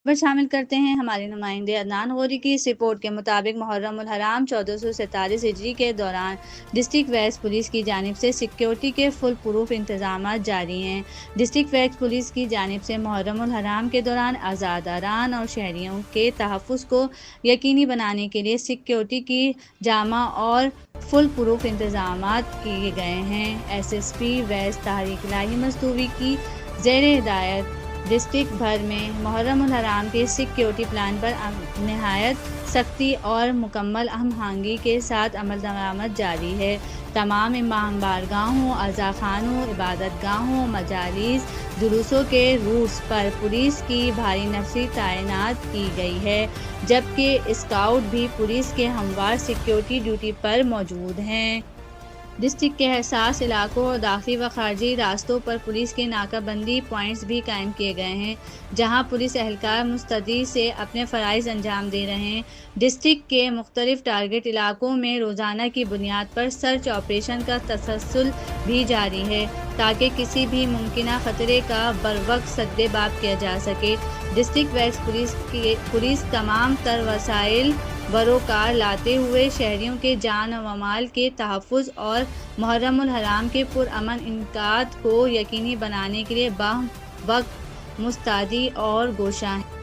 خبر شامل کرتے ہیں ہمارے نمائندے عدنان غوری کی اس رپورٹ کے مطابق محرم الحرام 1447 ہجری کے دوران ڈسٹرکٹ ویسٹ پولیس کی جانب سے سیکیورٹی کے فل پروف انتظامات جاری ہیں۔ ڈسٹرکٹ ویسٹ پولیس کی جانب سے محرم الحرام کے دوران عزاداران اور شہریوں کے تحفظ کو یقینی بنانے کے لیے سیکیورٹی کی جامع اور فل پروف انتظامات کیے گئے ہیں۔ S S P west Tariq Elahi Mustafvi کی زیر ہدایت ڈسٹرکٹ بھر میں محرم الحرام کے سیکیورٹی پلان پر نہایت سختی اور مکمل ہم آہنگی کے ساتھ عمل درآمد جاری ہے۔ تمام امام بارگاہوں، عزا خانوں، عبادت گاہوں، مجالس، جلوسوں کے روٹس پر پولیس کی بھاری نفری تعینات کی گئی ہے، جبکہ اسکاؤٹ بھی پولیس کے ہموار سیکیورٹی ڈیوٹی پر موجود ہیں۔ ڈسٹرکٹ کے حساس علاقوں اور داخلی و خارجی راستوں پر پولیس کے ناکہ بندی پوائنٹس بھی قائم کیے گئے ہیں، جہاں پولیس اہلکار مستعدی سے اپنے فرائض انجام دے رہے ہیں۔ ڈسٹرکٹ کے مختلف ٹارگٹ علاقوں میں روزانہ کی بنیاد پر سرچ آپریشن کا تسلسل بھی جاری ہے، تاکہ کسی بھی ممکنہ خطرے کا بروقت سد باب کیا جا سکے۔ ڈسٹرکٹ ویسٹ پولیس تمام تر وسائل بروکار لاتے ہوئے شہریوں کے جان و مال کے تحفظ اور محرم الحرام کے پرامن انعقاد کو یقینی بنانے کے لیے بروقت مستعد اور گوشاں ہے۔